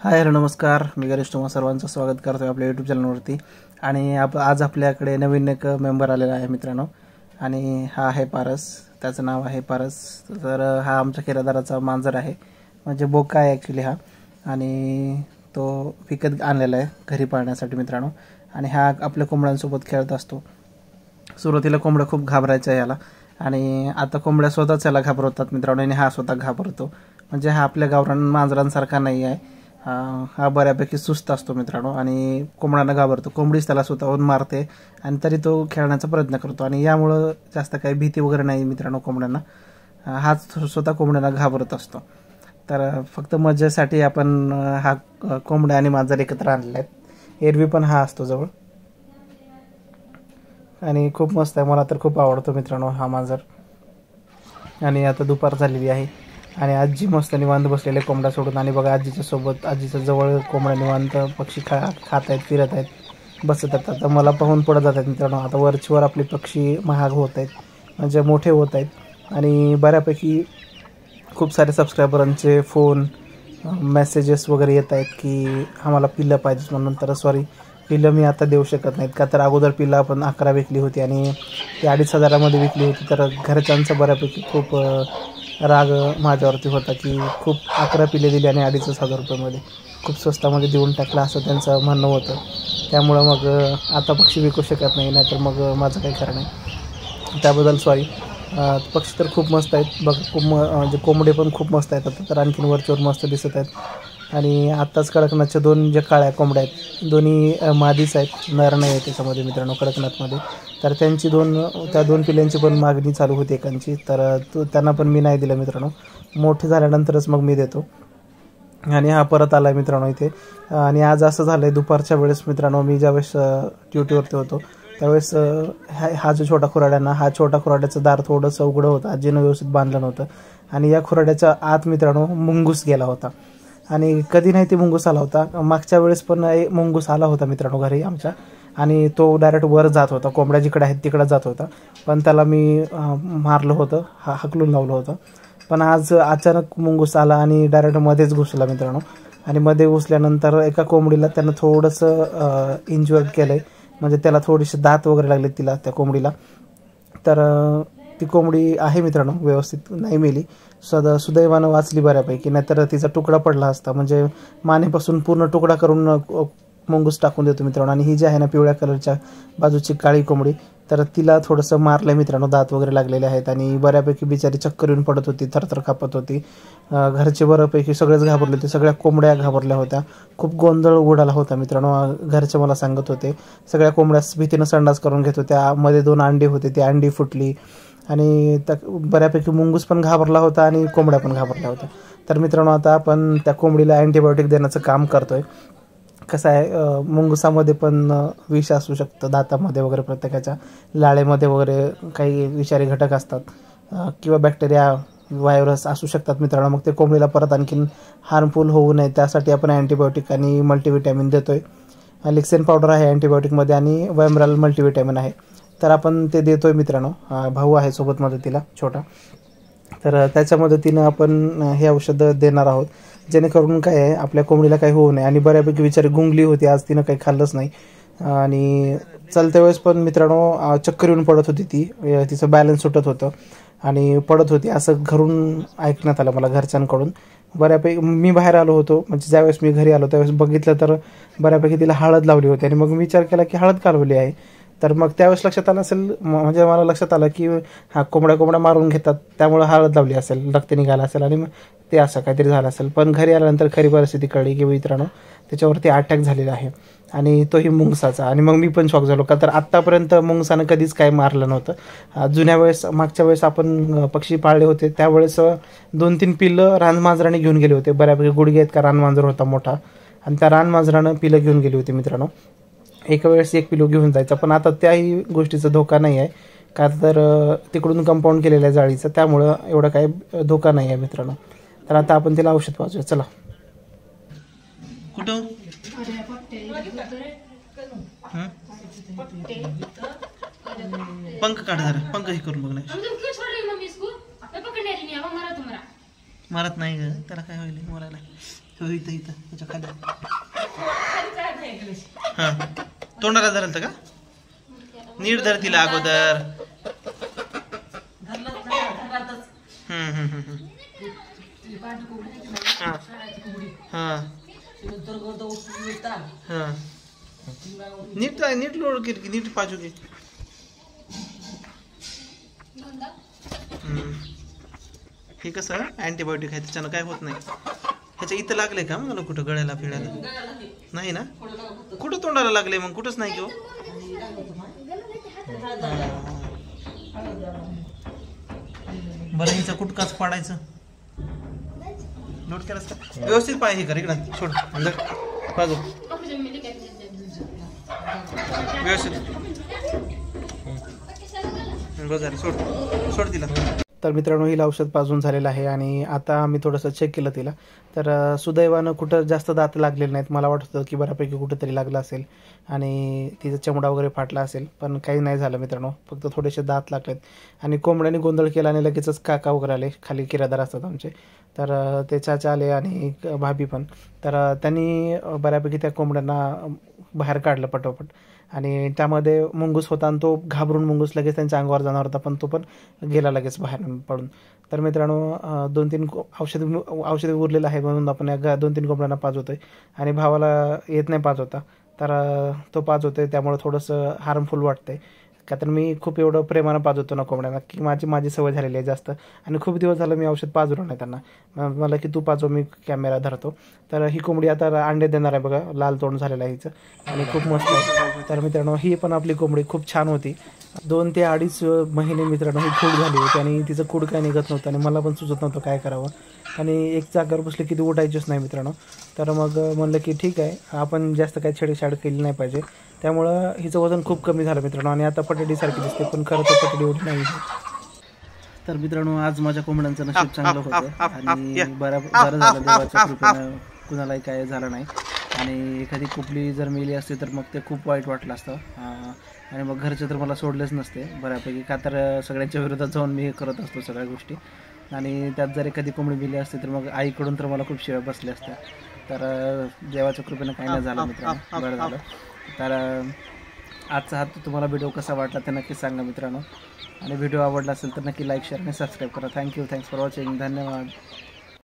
Hi hello नमस्कार, मी गणेश तुम्हा सर्वांचं स्वागत करतोय आपल्या यूट्यूब चॅनलवरती. आणि आज आपल्याकडे नवीन एक मेंबर आलेला आहे मित्रांनो, आणि हा आहे पारस. त्याचं नाव आहे पारस. तर हा आमच्या किरादाराचा मांजर आहे, म्हणजे बोका आहे ॲक्च्युली हा, आणि तो विकत आणलेला आहे घरी पाळण्यासाठी मित्रांनो. आणि हा आपल्या कोंबड्यांसोबत खेळत असतो. सुरुवातीला कोंबड्या खूप घाबरायच्या याला, आणि आता कोंबड्या स्वतःच याला घाबरवतात मित्रांनो, आणि हा स्वतः घाबरतो. म्हणजे हा आपल्या गावरान मांजरांसारखा नाही आहे. हा बऱ्यापैकी सुस्त असतो मित्रांनो, आणि कोंबड्यांना घाबरतो. कोंबडीच त्याला स्वतःहून मारते आणि तरी तो खेळण्याचा प्रयत्न करतो, आणि यामुळं जास्त काही भीती वगैरे नाही मित्रांनो कोंबड्यांना. हाच स्वतः कोंबड्यांना घाबरत असतो. तर फक्त मजेसाठी आपण हा कोंबड्या आणि मांजर एकत्र आणले आहेत. एरवी पण हा असतो जवळ, आणि खूप मस्त आहे. मला तर खूप आवडतो मित्रांनो हा मांजर. आणि आता दुपार झालेली आहे, आणि आजी मस्त निवांत बसलेले कोंबड्या सोडून. आणि बघा आजीच्या सोबत, आजीच्या जवळ कोंबड्या निवांत पक्षी खात आहेत, फिरत आहेत, बसत आहेत. आता मला पाहून पुढे जात आहेत मित्रांनो. आता वरचीवर आपले पक्षी महाग होत आहेत, म्हणजे मोठे होत आहेत. आणि बऱ्यापैकी खूप सारे सबस्क्रायबरांचे फोन मेसेजेस वगैरे येत आहेत की आम्हाला पिल्लं पाहिजेत म्हणून. तर सॉरी, पिल्लं मी आता देऊ शकत नाहीत, का तर अगोदर पिल्लं आपण 11 विकली होती आणि ती 2,500 विकली होती. तर घरच्यांचा बऱ्यापैकी खूप राग माझ्यावरती होता की खूप 11 पिल्ले दिली आणि 2,500 रुपयामध्ये खूप स्वस्तामध्ये देऊन टाकला, असं त्यांचं म्हणणं होतं. त्यामुळं मग आता पक्षी विकू शकत नाही, नाहीतर मग माझं काही खरं नाही. त्याबद्दल सॉरी. पक्षी तर खूप मस्त आहेत बघ, खूप म्हणजे कोंबडे पण खूप मस्त आहेत. आता तर आणखीन वरचीवर मस्त दिसत आहेत. आणि आत्ताच कडकनाथच्या 2 ज्या काळ्या कोंबड्या आहेत, दोन्ही मादीच आहेत, नर नाही आहे त्याच्यामध्ये मित्रांनो कडकनाथमध्ये. तर त्या दोन पिल्यांची पण मागणी चालू होती एकांची. तर त्यांना पण मी नाही दिलं मित्रांनो, मोठे झाल्यानंतरच मग मी देतो. आणि हा परत आला आहे मित्रांनो इथे. आणि आज असं झालं आहे, दुपारच्या वेळेस मित्रांनो मी ज्यावेळेस ड्युटीवरती होतो त्यावेळेस हा जो छोटा खुराड्यांना, हा छोटा खुराड्याचं दार थोडंसं उघडं होतं, आजीनं व्यवस्थित बांधलं नव्हतं. आणि या खुराड्याच्या आत मित्रांनो मुंगूस गेला होता. आणि कधी नाही ते मुंगूस आला होता, मागच्या वेळेस पण मुंगूस आला होता मित्रांनो घरी आमच्या. आणि तो डायरेक्ट वर जात होता, कोंबड्या जिकडे आहेत तिकडं जात होता. पण त्याला मी मारलं होतं, हकलून लावलं होतं. पण आज अचानक मुंगूस आला आणि डायरेक्ट मध्येच घुसला मित्रांनो. आणि मध्ये घुसल्यानंतर एका कोंबडीला त्यानं थोडंसं इंज्युअर्ड केलं आहे, म्हणजे त्याला थोडीशी दात वगैरे लागले तिला, त्या कोंबडीला. तर ती कोंबडी आहे मित्रांनो व्यवस्थित, नाही मेली, सुदैवानं वाचली बऱ्यापैकी. नाहीतर तिचा तुकडा पडला असता, म्हणजे मानेपासून पूर्ण तुकडा करून मुंगूस टाकून देतो मित्रांनो. आणि ही जी आहे ना पिवळ्या कलरच्या बाजूची काळी कोंबडी, तर तिला थोडंसं मारलं मित्रांनो, दात वगैरे लागलेले आहेत. आणि बऱ्यापैकी बिचारी चक्कर येऊन पडत होती, थरथर कापत होती. घरचे बऱ्यापैकी सगळेच घाबरले होते, सगळ्या कोंबड्या घाबरल्या होत्या. खूप गोंधळ उडाला होता मित्रांनो. घरचे मला सांगत होते सगळ्या कोंबड्या भीतीनं संडास करून घेत होत्या. मध्ये 2 अंडी होते, ती अंडी फुटली. आणि त्या बऱ्यापैकी मुंगूस पण घाबरला होता आणि कोंबड्या पण घाबरल्या होत्या. तर मित्रांनो आता आपण त्या कोंबडीला अँटीबायोटिक देण्याचं काम करतोय. कसं आहे, मुंगसामध्ये पण विष असू शकतं, दातामध्ये वगैरे, प्रत्येकाच्या लाळेमध्ये वगैरे काही विषारी घटक असतात, किंवा बॅक्टेरिया, व्हायरस असू शकतात मित्रांनो. मग ते कोंबडीला परत आणखीन हार्मफुल होऊ नये त्यासाठी आपण अँटीबायोटिक आणि मल्टीव्हिटॅमिन देतोय. लिक्सेन पावडर आहे अँटीबायोटिकमध्ये, आणि वॅमरल मल्टीव्हिटॅमिन आहे. तर आपण ते देतोय मित्रांनो. भाऊ आहे सोबत मदतीला छोटा, तर त्याच्या मदतीनं आपण हे औषधं देणार आहोत, जेणेकरून काय आहे आपल्या कोंबडीला काही होऊ नये. आणि बऱ्यापैकी विचारी गुंगली होती आज, तिनं काही खाल्लंच नाही. आणि चालत्या वेळेस पण मित्रांनो चक्कर येऊन पडत होती ती, तिचं बॅलन्स सुटत होतं आणि पडत होती, असं घरून ऐकण्यात आलं मला घरच्यांकडून. बऱ्यापैकी मी बाहेर आलो होतो, म्हणजे ज्यावेळेस मी घरी आलो त्यावेळेस बघितलं तर बऱ्यापैकी तिला हळद लावली होती. आणि मग मी विचार केला की हळद का लावली आहे. तर मग त्यावेळेस लक्षात आलं असेल, म्हणजे मला लक्षात आलं की हा कोंबड्या मारून घेतात, त्यामुळं हळद लावली असेल, रक्त निघालं असेल, आणि मग ते असं काहीतरी झालं असेल. पण घरी आल्यानंतर खरी परिस्थिती कळली की मित्रांनो त्याच्यावरती अटॅक झालेला आहे, आणि तोही मुंगसाचा. आणि मग मी पण शॉक झालो, का तर आत्तापर्यंत मुंगसानं कधीच काय मारलं नव्हतं. जुन्या वेळेस, मागच्या वेळेस आपण पक्षी पाळले होते त्यावेळेस 2-3 पिल्लं रानमांजराने घेऊन गेले होते. बऱ्यापैकी गुडघे आहेत का रानमांजर होता मोठा, आणि त्या रानमांजरानं पिल्लं घेऊन गेली होती मित्रांनो. एका वेळेस 1 पिल्लू घेऊन जायचा, पण आता त्याही गोष्टीचा धोका नाही आहे, का तर तिकडून कंपाऊंड केलेलं आहे जाळीचं, त्यामुळं एवढा काही धोका नाही आहे मित्रांनो. तर आता आपण तिला औषध पाजूया, चला. कुठं पंख काढ जरा, पंख हे करून बघ. नाही मारत नाही ग, त्याला काय होईल मोरायला. हो इथं इथं त्याच्या खाली. हां तोंडाला धरलं का? नीट धर तिला अगोदर. नीट नीट लोड की नीट पाजू की. हे कसं अँटीबायोटिक आहे त्याच्यानं काय होत नाही. ह्याच्या इथं लागले का मला कुठं गळ्याला फिरायला? नाही ना. कुठं तोंडाला लागले मग? कुठंच नाही घेऊ. बरं हिचा कुटकाच पाडायचं. नोट केलास का? व्यवस्थित पाय हे कर इकडं सोड अंदर बाजू व्यवस्थित बरं सोड सोड तिला. तर मित्रांनो हिला औषध पाजून झालेलं आहे आणि आता आम्ही थोडंसं चेक केलं तिला. तर सुदैवानं कुठं जास्त दात लागलेले नाहीत. मला वाटत होतं की बऱ्यापैकी कुठंतरी लागलं असेल आणि तिचा चमडा वगैरे फाटला असेल, पण काही नाही झालं मित्रांनो. फक्त थोडेसे दात लागलेत आणि कोंबड्याने गोंधळ केला आणि लगेचच काका वगैरे आले. खाली किरादार असतात आमचे, तर ते चाचा आले आणि भाभी पण. तर त्यांनी बऱ्यापैकी त्या कोंबड्यांना बाहेर काढलं पटोपट आणि त्यामध्ये मुंगूस होता आणि तो घाबरून मुंगूस लगेच त्यांच्या अंगावर जाणार होता, पण तो पण गेला लगेच बाहेर पडून. तर मित्रांनो 2-3 औषध उरलेलं आहे म्हणून आपण या 2-3 कोंबड्यांना पाजवतोय आणि भावाला येत नाही पाजवता, तर तो पाजवतोय. त्यामुळे थोडंसं हार्मफुल वाटतंय का तर मी खूप एवढं प्रेमानं पाजवतो ना कोंबड्यांना की माझी सवय झालेली आहे जास्त आणि खूप दिवस झालं मी औषध पाजवलं नाही त्यांना. मला की तू पाजव मी कॅमेरा धरतो. तर ही कोंबडी आता अंडे देणार आहे बघा. लाल तोंड झालेलं आहे हिचं आणि खूप मस्त आहे. तर मित्रांनो ही पण आपली कोंबडी खूप छान होती. 2 ते 2.5 महिने मित्रांनो ही खूड झाली होती आणि तिचं खूड काय निघत नव्हतं आणि मला पण सुचत नव्हतं काय करावं आणि एक जागेवर बसले की ती उठायचीच नाही मित्रांनो. तर मग म्हणलं की ठीक आहे आपण जास्त काय छेडछाड केली नाही पाहिजे. त्यामुळं हिचं वजन खूप कमी झालं मित्रांनो आणि आता पटडीसारखी दिसते, पण खरं तर पटडी एवढी नाही. तर मित्रांनो आज माझ्या कोंबड्यांचं नशीब चांगलं होतं आणि बरं झालं देवाच्या कृपेनं कुणालाही काय झालं नाही. आणि एखादी कुठली जर मेली असते तर मग ते खूप वाईट वाटलं असतं आणि मग घरचे तर मला सोडलेच नसते बऱ्यापैकी, का तर सगळ्यांच्या विरोधात जाऊन मी करत असतो सगळ्या गोष्टी. आणि त्यात जर एखादी कोंबडी मेली असते तर मग आईकडून तर मला खूप शिव्या बसल्या असत्या. तर देवाच्या कृपेनं काही नाही झालं मित्रांनो, बरं झालं. तर आजचा हा तुम्हाला व्हिडिओ कसा वाटला ते नक्की सांगा मित्रांनो आणि व्हिडिओ आवडला असेल तर नक्की लाईक शेअर आणि सबस्क्राईब करा. Thanks for watching. धन्यवाद.